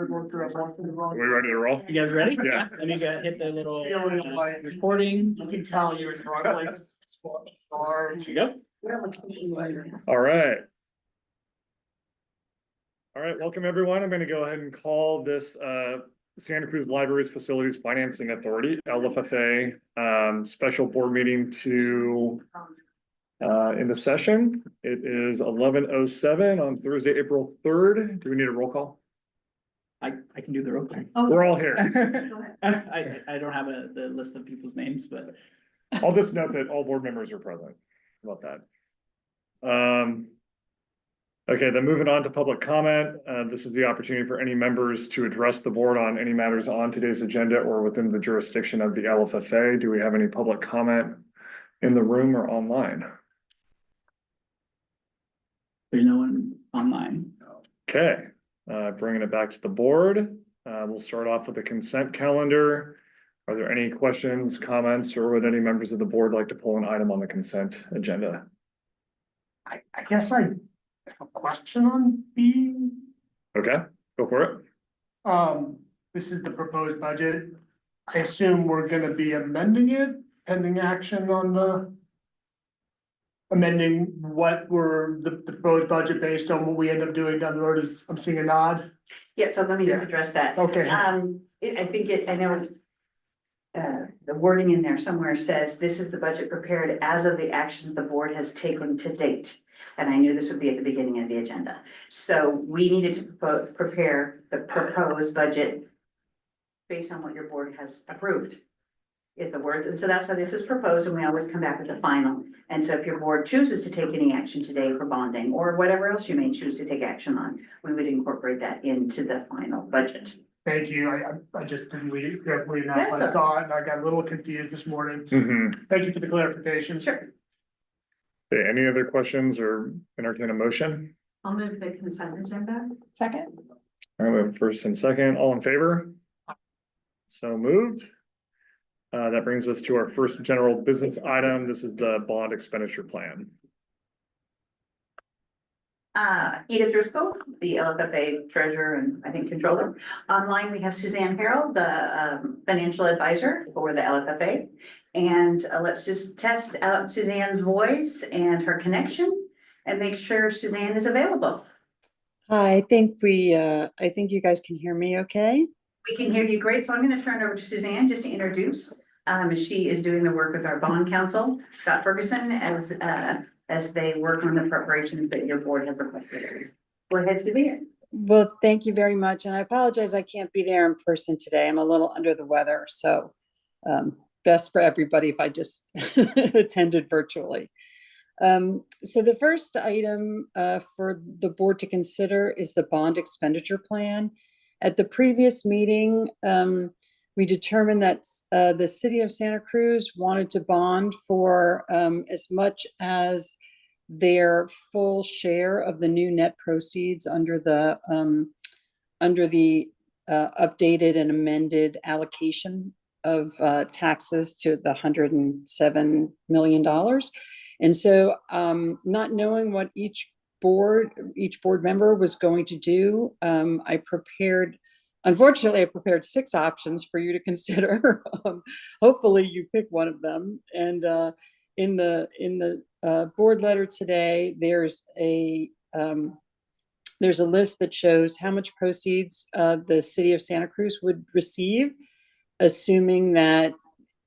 we ready to roll? You guys ready? Yeah. Let me go hit the little recording. You can tell you're in the wrong place. Here you go. All right. All right, welcome everyone. I'm going to go ahead and call this Santa Cruz Libraries Facilities Financing Authority, LFFA, special board meeting to into session. It is 11:07 on Thursday, April 3rd. Do we need a roll call? I can do the roll call. We're all here. I don't have the list of people's names, but. I'll just note that all board members are present. How about that? Okay, then moving on to public comment. This is the opportunity for any members to address the board on any matters on today's agenda or within the jurisdiction of the LFFA. Do we have any public comment in the room or online? There's no one online. Okay, bringing it back to the board. We'll start off with the consent calendar. Are there any questions, comments, or would any members of the board like to pull an item on the consent agenda? I guess I have a question on B. Okay, go for it. This is the proposed budget. I assume we're gonna be amending it, pending action on the amending what were the proposed budget based on what we end up doing down the road. Is I'm seeing a nod. Yeah, so let me just Yeah. address that. Okay. I know. The wording in there somewhere says, this is the budget prepared as of the actions the board has taken to date. And I knew this would be at the beginning of the agenda. So we needed to prepare the proposed budget based on what your board has approved, is the words. And so that's why this is proposed, and we always come back with the final. And so if your board chooses to take any action today for bonding or whatever else you may choose to take action on, we would incorporate that into the final budget. Thank you. I just didn't read it carefully enough. That's I saw it and I got a little confused this morning. Thank you for the clarification. Sure. Okay, any other questions or entertain a motion? I'll move the consent agenda. Second. All right, we have first and second, all in favor? So moved. That brings us to our first general business item. This is the bond expenditure plan. Edith Driscoll, the LFFA treasurer and I think controller. Online, we have Suzanne Harrell, the financial advisor for the LFFA. And let's just test out Suzanne's voice and her connection and make sure Suzanne is available. Hi, I think you guys can hear me okay? We can hear you great, so I'm gonna turn it over to Suzanne just to introduce. She is doing the work with our bond counsel, Scott Ferguson, as they work on the preparations that your board has requested. Go ahead, Suzanne. Well, thank you very much. And I apologize, I can't be there in person today. I'm a little under the weather, so best for everybody if I just attended virtually. So the first item for the board to consider is the bond expenditure plan. At the previous meeting, we determined that the city of Santa Cruz wanted to bond for as much as their full share of the new net proceeds under the updated and amended allocation of taxes to the $107 million. And so not knowing what each board member was going to do, Unfortunately, I prepared 6 options for you to consider. Hopefully you pick one of them. And in the board letter today, there's a list that shows how much proceeds the city of Santa Cruz would receive, assuming that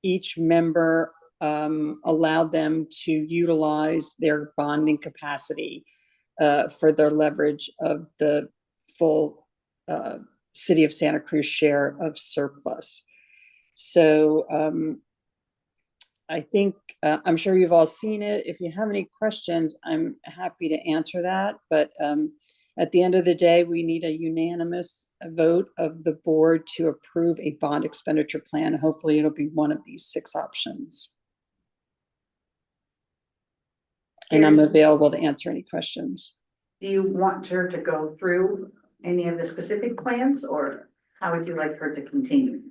each member allowed them to utilize their bonding capacity for their leverage of the full city of Santa Cruz share of surplus. So I think, I'm sure you've all seen it. If you have any questions, I'm happy to answer that. But at the end of the day, we need a unanimous vote of the board to approve a bond expenditure plan. Hopefully it'll be one of these 6 options. And I'm available to answer any questions. Do you want her to go through any of the specific plans, or how would you like her to continue?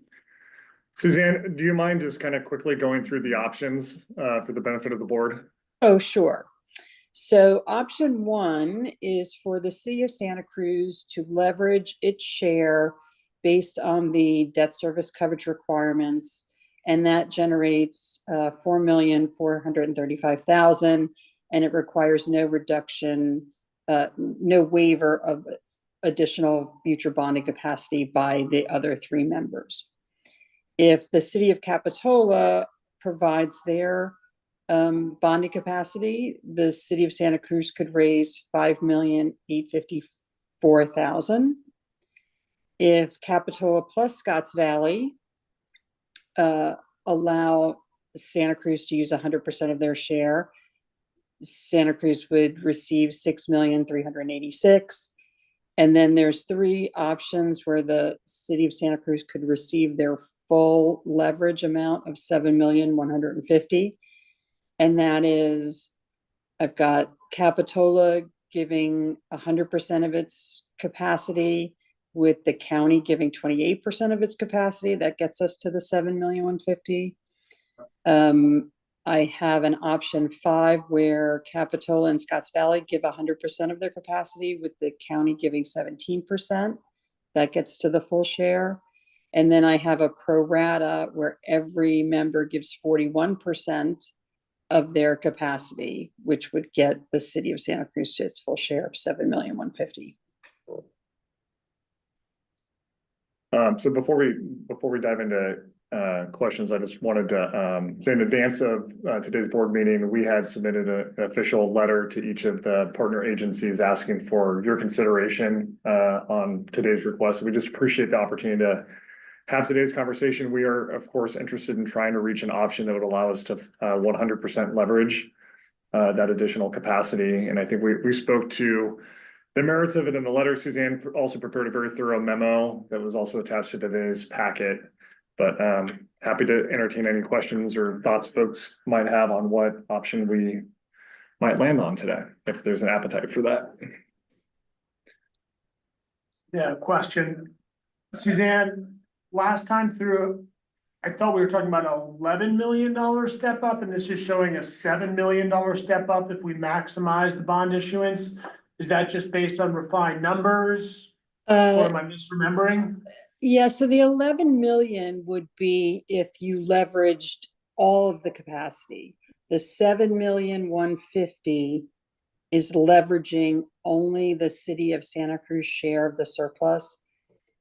Suzanne, do you mind just kind of quickly going through the options for the benefit of the board? Oh, sure. So option one is for the city of Santa Cruz to leverage its share based on the debt service coverage requirements. And that generates $4,435,000, and it requires no reduction, no waiver of additional future bonding capacity by the other three members. If the city of Capitola provides their bonding capacity, the city of Santa Cruz could raise $5,854,000. If Capitola plus Scotts Valley allow Santa Cruz to use 100% of their share, Santa Cruz would receive $6,386,000. And then there's three options where the city of Santa Cruz could receive their full leverage amount of $7,150,000. And that is, I've got Capitola giving 100% of its capacity, with the county giving 28% of its capacity. That gets us to the $7,150,000. I have an option 5 where Capitola and Scotts Valley give 100% of their capacity, with the county giving 17%. That gets to the full share. And then I have a pro rata where every member gives 41% of their capacity, which would get the city of Santa Cruz to its full share of $7,150,000. So before we dive into questions, I just wanted to say in advance of today's board meeting, we had submitted an official letter to each of the partner agencies asking for your consideration on today's request. We just appreciate the opportunity to have today's conversation. We are, of course, interested in trying to reach an option that would allow us to 100% leverage that additional capacity. And I think we spoke to the merits of it in the letter. Suzanne also prepared a very thorough memo that was also attached to today's packet. But happy to entertain any questions or thoughts folks might have on what option we might land on today, if there's an appetite for that. Yeah, question. Suzanne, last time through, I thought we were talking about $11 million step up, and this is showing a $7 million step up if we maximize the bond issuance. Is that just based on refined numbers? Or am I misremembering? Yeah, so the 11 million would be if you leveraged all of the capacity. The 7,150,000 is leveraging only the city of Santa Cruz share of the surplus.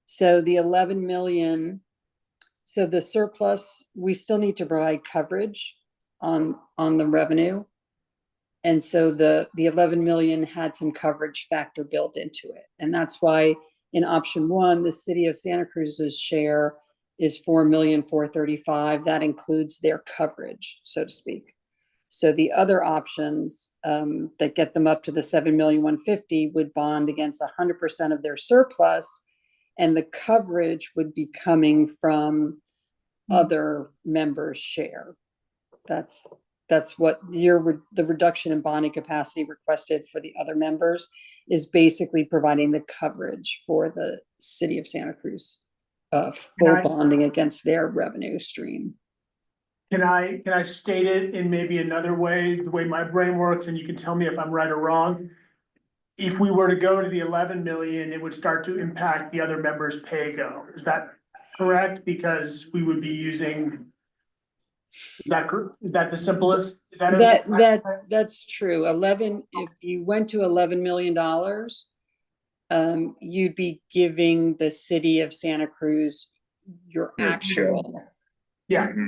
So the 11 million, so the surplus, we still need to provide coverage on the revenue. And so the 11 million had some coverage factor built into it. And that's why in option 1, the city of Santa Cruz's share is 4,435,000. That includes their coverage, so to speak. So the other options that get them up to the 7,150,000 would bond against 100% of their surplus, and the coverage would be coming from other members' share. That's what the reduction in bonding capacity requested for the other members is basically providing the coverage for the city of Santa Cruz, full bonding against their revenue stream. Can I state it in maybe another way, the way my brain works, and you can tell me if I'm right or wrong? If we were to go to the 11 million, it would start to impact the other members' pay go. Is that correct? Because we would be using. Is that the simplest? That's true. If you went to $11 million, you'd be giving the city of Santa Cruz your actual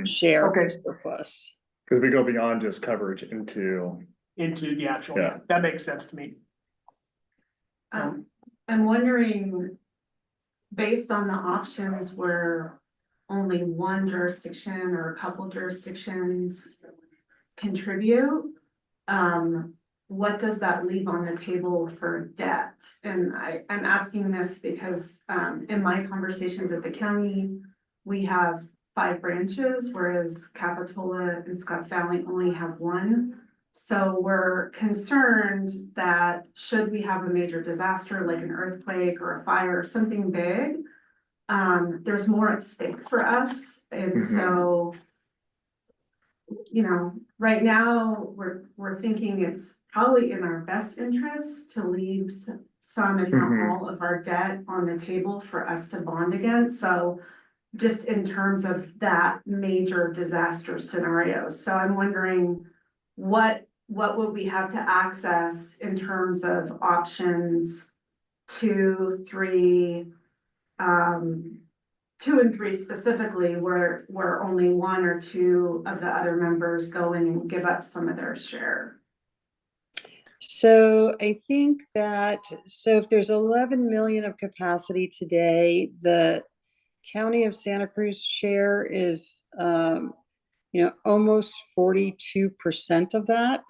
share of the surplus. Because we go beyond just coverage into the actual, that makes sense to me. I'm wondering, based on the options where only one jurisdiction or a couple jurisdictions contribute, what does that leave on the table for debt? And I'm asking this because in my conversations at the county, we have 5 branches, whereas Capitola and Scotts Valley only have 1. So we're concerned that should we have a major disaster like an earthquake or a fire or something big, there's more at stake for us. And so, right now, we're thinking it's probably in our best interest to leave some, if not Mhm. all, of our debt on the table for us to bond against. So just in terms of that major disaster scenario. So I'm wondering what would we have to access in terms of options 2, 3, 2 and 3 specifically, where only 1 or 2 of the other members go in and give up some of their share. So I think that, so if there's 11 million of capacity today, the County of Santa Cruz share is, almost 42% of that.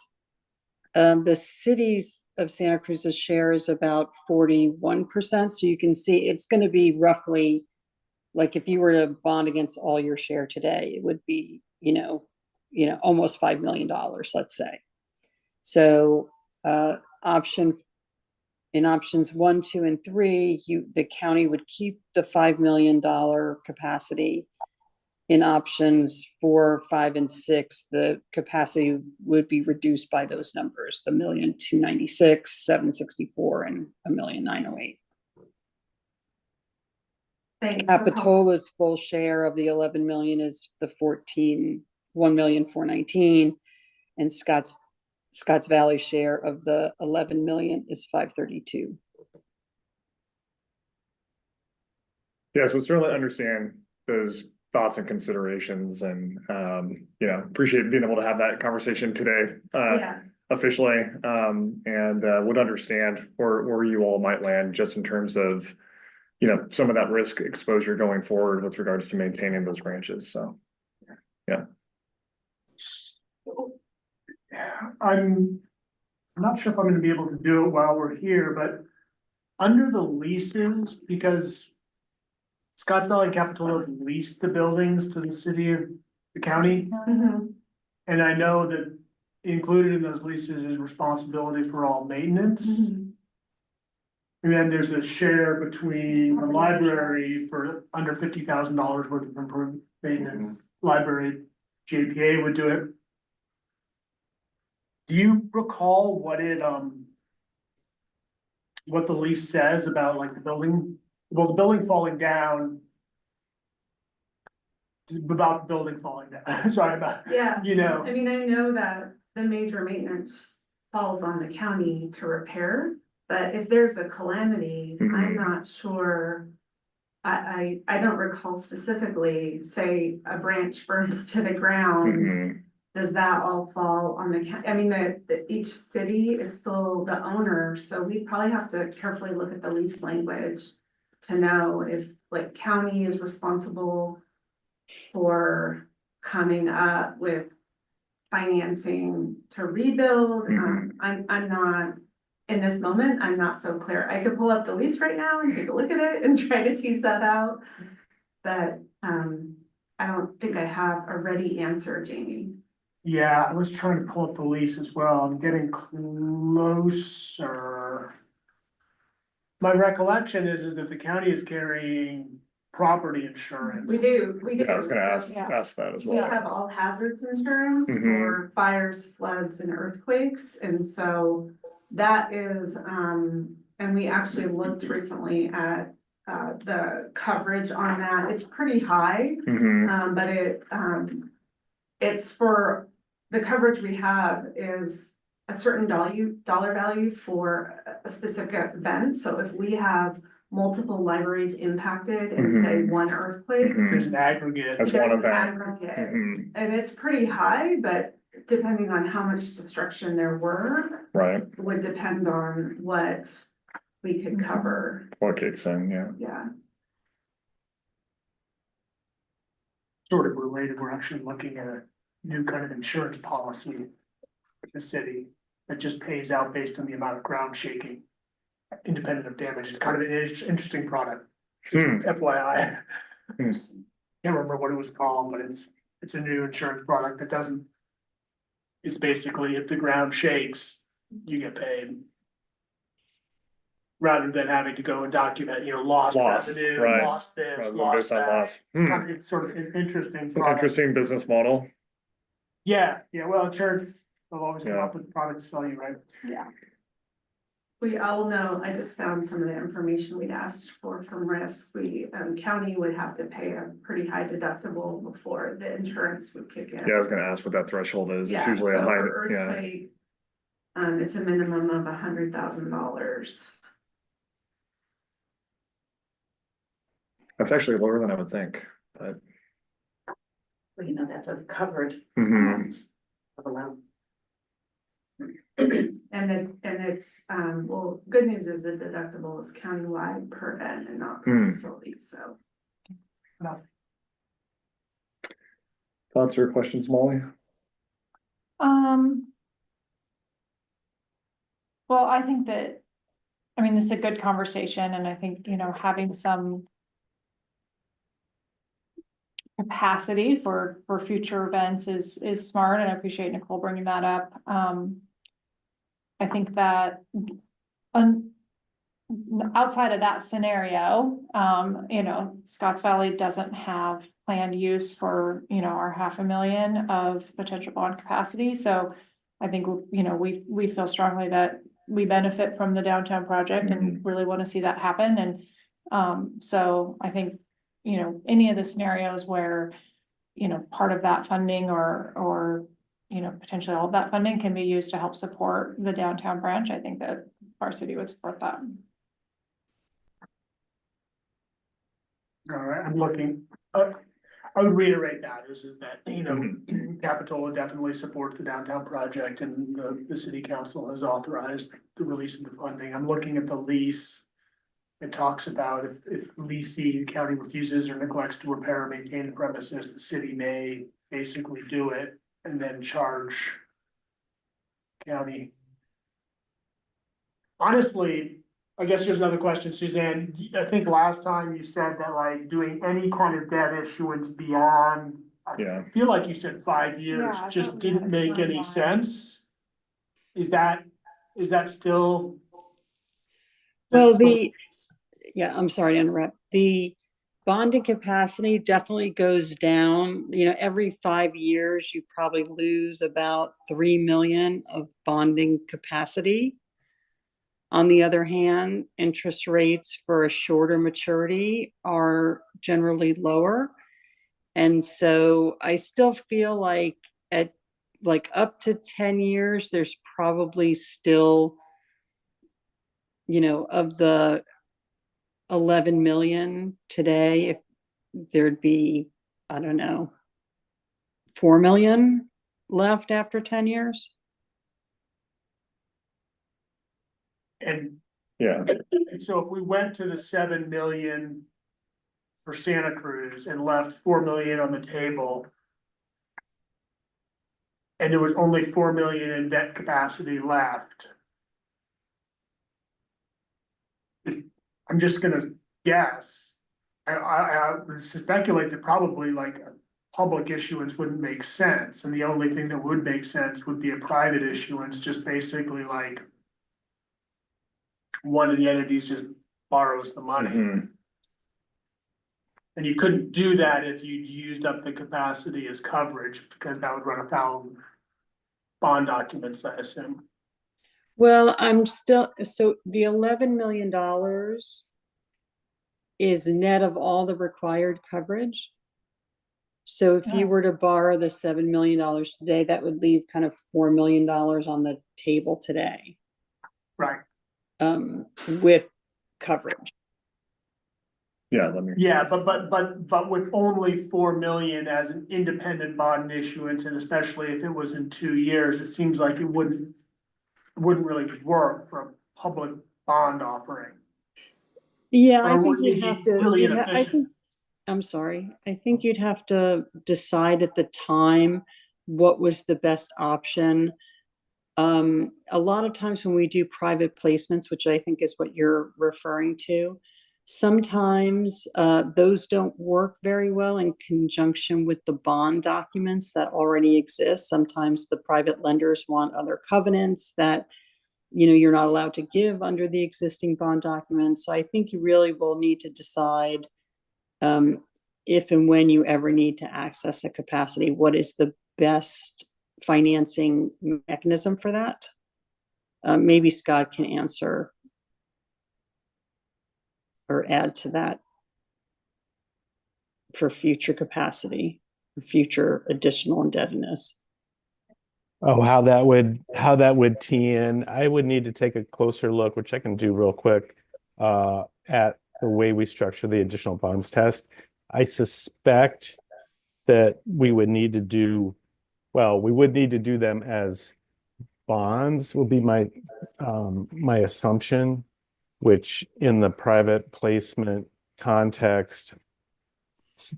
The cities of Santa Cruz's share is about 41%. So you can see it's going to be roughly, like if you were to bond against all your share today, it would be, almost $5 million, let's say. So in options 1, 2, and 3, the county would keep the $5 million capacity. In options 4, 5, and 6, the capacity would be reduced by those numbers, the 1,296,000, 764, and 1,908,000. Thanks. That's helpful. Capitola's full share of the 11 million is the 1,419,000, and Scotts Valley share of the 11 million is 532. Yeah, so certainly understand those thoughts and considerations, and appreciate being able to have that conversation today officially, and would understand where you all might land just in terms of some of that risk exposure going forward with regards to maintaining those branches. So yeah. I'm not sure if I'm gonna be able to do it while we're here, but under the leases, because Scotts Valley and Capitola leased the buildings to the city of the county, Mhm. and I know that included in those leases is responsibility for all maintenance. Mhm. And then there's a share between the library for under $50,000 worth of improved maintenance. Library, JPA would do it. Do you recall what what the lease says about like the building falling down? About the building falling down, sorry about, Yeah, know, I mean, I know that the major maintenance falls on the county to repair, but if there's a calamity, I'm not sure. I don't recall specifically, say a branch burns to the ground. Does that all fall on the county? I mean, each city is still the owner, so we probably have to carefully look at the lease language to know if like county is responsible for coming up with financing to rebuild. I'm not, in this moment, I'm not so clear. I could pull up the lease right now and take a look at it and try to tease that out. But I don't think I have a ready answer, Jamie. yeah, I was trying to pull up the lease as well. I'm getting closer. My recollection is that the county is carrying property insurance. We do. Yeah, I was gonna So, ask that as we well. have all hazards insurance for fires, floods, and earthquakes, and so that is, and we actually looked recently at the coverage on that. It's pretty high, but it's for, the coverage we have is a certain dollar value for a specific event. So if we have multiple libraries impacted in say one earthquake, There's an aggregate. That's there's one of an that. aggregate, and it's pretty high, but depending on how much destruction there were, Right. would depend on what we could cover. What kicks in, yeah. Yeah. Sort of related, we're actually looking at a new kind of insurance policy for the city that just pays out based on the amount of ground shaking, independent of damage. It's kind of an interesting product. FYI. Can't remember what it was called, but it's a new insurance product that doesn't. It's basically if the ground shakes, you get paid. Rather than having to go and document, lost revenue, right. lost this, Rather than lost based on that. loss. It's sort of an interesting It's an product. interesting business model. Yeah, well, insurance, they'll always come Yeah. up with products to sell you, right? Yeah. We all know, I just found some of the information we'd asked for from risk. County would have to pay a pretty high deductible before the insurance would kick in. Yeah, I was gonna ask what that threshold is. It's Yeah, usually a so high, for yeah. earthquake, it's a minimum of $100,000. That's actually lower than I would think, but. Well, you know, that's a covered Mhm. amount of allowance. And it's, well, good news is the deductible is countywide per event and not per Hmm. facility, so. Thoughts or questions, Molly? Well, I think that, I mean, this is a good conversation, and I think, you know, having some capacity for future events is smart, and I appreciate Nicole bringing that up. I think that, outside of that scenario, you know, Scotts Valley doesn't have planned use for, you know, our 500,000 of potential bond capacity, so I think, you know, we feel strongly that we benefit from the downtown project and really want to see that happen, and so I think, you know, any of the scenarios where, you know, part of that funding or, you know, potentially all of that funding can be used to help support the downtown branch, I think that our city would support that. All right, I'm looking, I would reiterate that, is that, you know, Capitola definitely supports the downtown project, and the city council has authorized the release of the funding. I'm looking at the lease. It talks about if leasing county refuses or neglects to repair or maintain the premises, the city may basically do it and then charge county. Honestly, I guess here's another question, Suzanne. I think last time you said that like doing any kind of debt issuance beyond, Yeah. I feel like you said 5 years, Yeah, I just thought we didn't had a make any timeline. sense. Is that still? Well, yeah, I'm sorry to interrupt. The bonding capacity definitely goes down. You know, every 5 years, you probably lose about 3 million of bonding capacity. On the other hand, interest rates for a shorter maturity are generally lower. And so I still feel like at like up to 10 years, there's probably still, you know, of the 11 million today, if there'd be, I don't know, 4 million left after 10 years. And Yeah, so if we went to the 7 million for Santa Cruz and left 4 million on the table, and there was only 4 million in debt capacity left, I'm just gonna guess, I would speculate that probably like a public issuance wouldn't make sense, and the only thing that would make sense would be a private issuance, just basically like one of the entities just borrows the money. Mhm. And you couldn't do that if you used up the capacity as coverage, because that would run afoul of bond documents, I assume. Well, I'm still, so the $11 million is net of all the required coverage. So if you Oh. were to borrow the $7 million today, that would leave kind of $4 million on the table today, Right, with coverage. Yeah, let me. yeah, but with only 4 million as an independent bond issuance, and especially if it was in 2 years, it seems like it wouldn't really work for a public bond offering. Yeah, I Or think would you'd it have be to, really I think, inefficient? I'm sorry, I think you'd have to decide at the time what was the best option. A lot of times when we do private placements, which I think is what you're referring to, sometimes those don't work very well in conjunction with the bond documents that already exist. Sometimes the private lenders want other covenants that, you know, you're not allowed to give under the existing bond documents. So I think you really will need to decide if and when you ever need to access the capacity, what is the best financing mechanism for that? Maybe Scott can answer or add to that for future capacity, future additional indebtedness. Oh, how that would tee in. I would need to take a closer look, which I can do real quick, at the way we structure the additional bonds test. I suspect that we would need to do, well, we would need to do them as bonds will be my my assumption, which in the private placement context,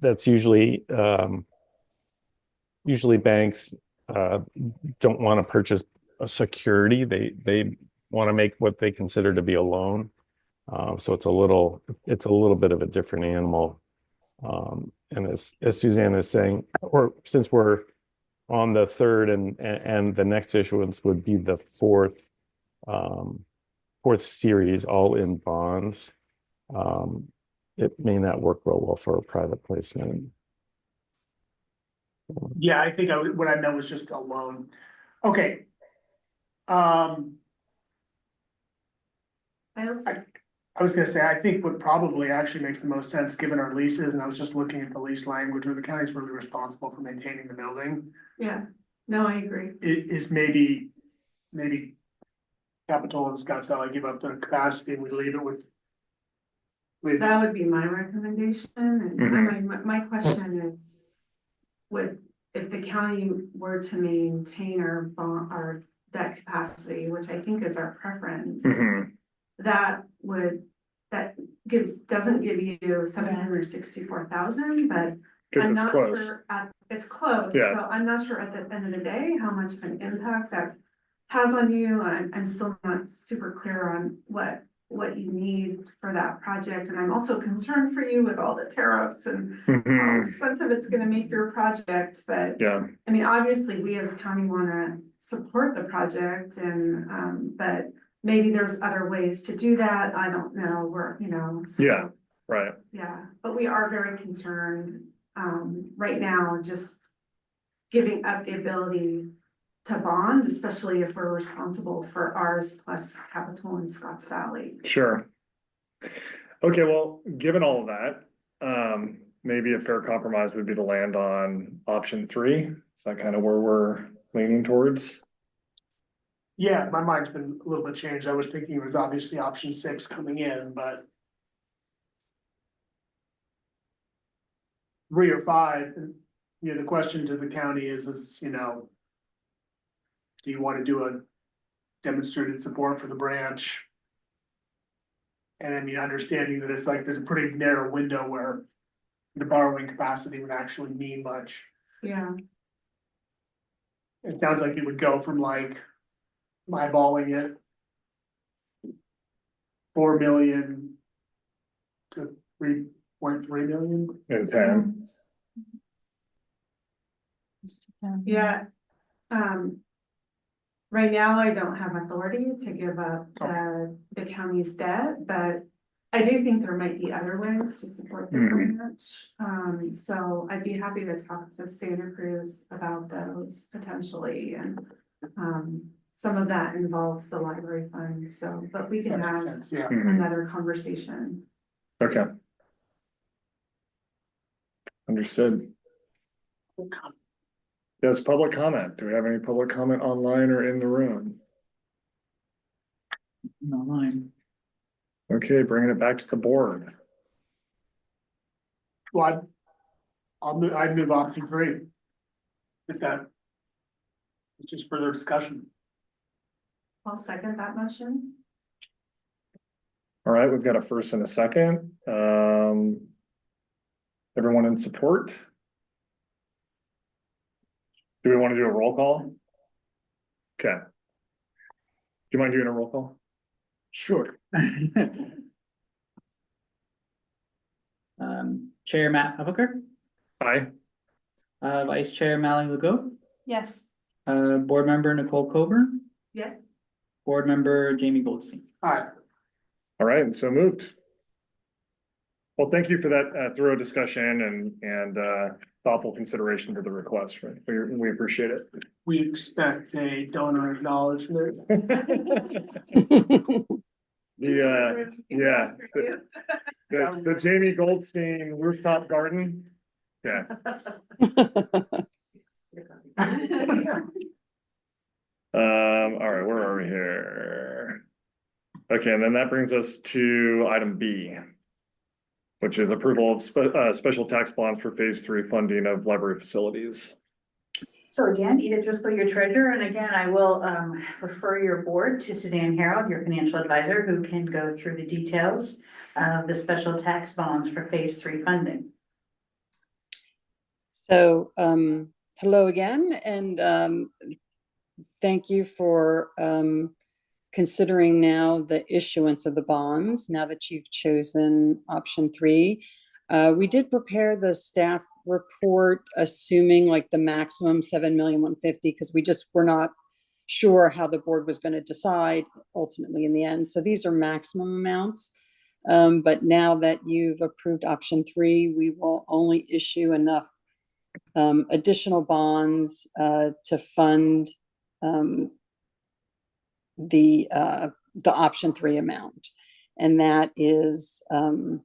that's usually banks don't want to purchase a security. They want to make what they consider to be a loan. So it's a little bit of a different animal. And as Suzanne is saying, or since we're on the third and the next issuance would be the fourth series, all in bonds. It may not work real well for a private placement. Yeah, I think what I meant was just a loan. Okay. I also, I was gonna say, I think what probably actually makes the most sense, given our leases, and I was just looking at the lease language, where the county's really responsible for maintaining the building. yeah, no, I agree. It is maybe Capitol and Scotts Valley give up their capacity and we leave it with. That would be my recommendation, and my question is, if the county were to maintain our debt capacity, which I think is our preference, doesn't give you $764,000, but Cause I'm it's not close. sure, it's close, Yeah. so I'm not sure at the end of the day, how much of an impact that has on you. I'm still not super clear on what you need for that project, and I'm also concerned for you with all the tariffs and how expensive it's gonna make your project, but Yeah, I mean, obviously, we as county wanna support the project and, but maybe there's other ways to do that, I don't know, so. Yeah. right. Yeah, but we are very concerned, right now, just giving up the ability to bond, especially if we're responsible for ours plus Capitol and Scotts Valley. Sure. Okay, well, given all of that, maybe a fair compromise would be to land on option 3. Is that kind of where we're leaning towards? Yeah, my mind's been a little bit changed. I was thinking it was obviously option 6 coming in, but. 3 or 5, the question to the county is, do you want to do a demonstrated support for the branch? And I mean, understanding that it's like, there's a pretty narrow window where the borrowing capacity would actually mean much. Yeah, It sounds like it would go from like eyeballing it 4 million to 3.3 million. In 10? yeah, right now, I don't have authority to give up the county's debt, but I do think there might be other ways to support the branch. So I'd be happy to talk to Santa Cruz about those potentially, and some of that involves the library fund, so, but we can That makes have sense, yeah. another conversation. Okay. Understood. Yes, public comment. Do we have any public comment online or in the room? Online. Okay, bringing it back to the board. Well, I'd move option 3. If that. It's just further discussion. I'll second that motion. All right, we've got a first and a second. Everyone in support? Do we want to do a roll call? Okay. Do you mind doing a roll call? Sure. Chair Matt Huffaker, Aye. Vice Chair Mallory Legault, Yes. Board Member Nicole Coburn, Yes. Board Member Jamie Goldstein. Alright, All right, so moved. Well, thank you for that thorough discussion and thoughtful consideration for the request, right? We appreciate it. We expect a donor acknowledgement. The Jamie Goldstein rooftop garden. Yeah. All right, where are we here? Okay, and then that brings us to item B, which is approval of special tax bonds for phase 3 funding of library facilities. So again, Edith Driscoll, your treasurer, and again, I will refer your board to Suzanne Harold, your financial advisor, who can go through the details of the special tax bonds for phase 3 funding. So, hello again, and thank you for considering now the issuance of the bonds, now that you've chosen option 3. We did prepare the staff report, assuming like the maximum 7,150,000, because we just were not sure how the board was going to decide ultimately in the end. So these are maximum amounts. But now that you've approved option 3, we will only issue enough additional bonds to fund the option 3 amount, and that is the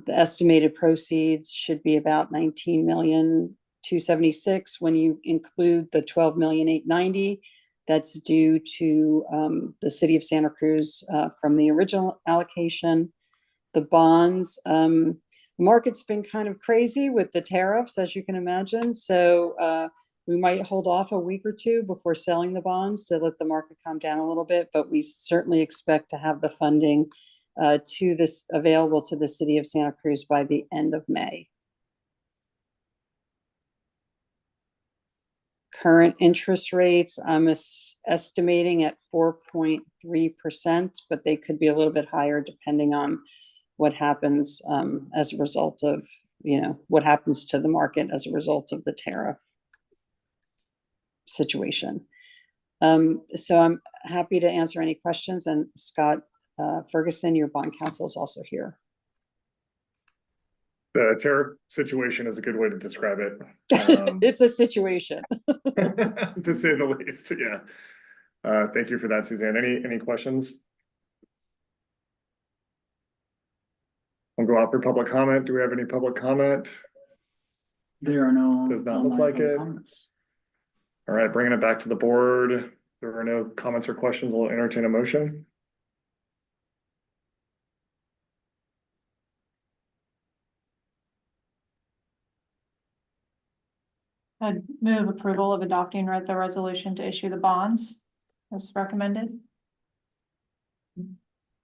estimated proceeds should be about 19,276,000 when you include the 12,890,000 that's due to the city of Santa Cruz from the original allocation. The bonds, market's been kind of crazy with the tariffs, as you can imagine. So we might hold off a week or two before selling the bonds to let the market calm down a little bit, but we certainly expect to have the funding to this available to the city of Santa Cruz by the end of May. Current interest rates, I'm estimating at 4.3%, but they could be a little bit higher depending on what happens as a result of, what happens to the market as a result of the tariff situation. So I'm happy to answer any questions, and Scott Ferguson, your bond counsel, is also here. The tariff situation is a good way to describe it. It's a situation. To say the least, yeah. Thank you for that, Suzanne. Any questions? We'll go out for public comment. Do we have any public comment? There are no. Does not look online like it. comments. All right, bringing it back to the board. If there are no comments or questions, we'll entertain a motion. I'd move approval of adopting the resolution to issue the bonds as recommended.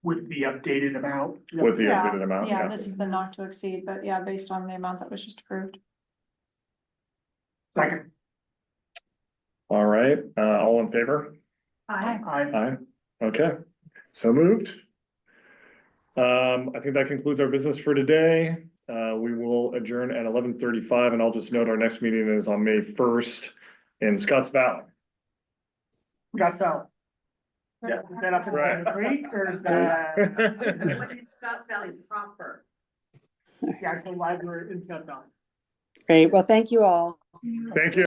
With the updated amount. With the Yeah, updated amount. Yeah, this is the not to exceed, but yeah, based on the amount that was just approved. Second. All right, all in favor? Aye. Aye. Okay, so moved. I think that concludes our business for today. We will adjourn at 11:35, and I'll just note our next meeting is on May 1st in Scotts Valley. Scotts Valley. Yeah, is that up in Right. the creek, or is that Scotts Valley proper? the actual library in Scotts Valley? Great. Well, thank you all. Thank you.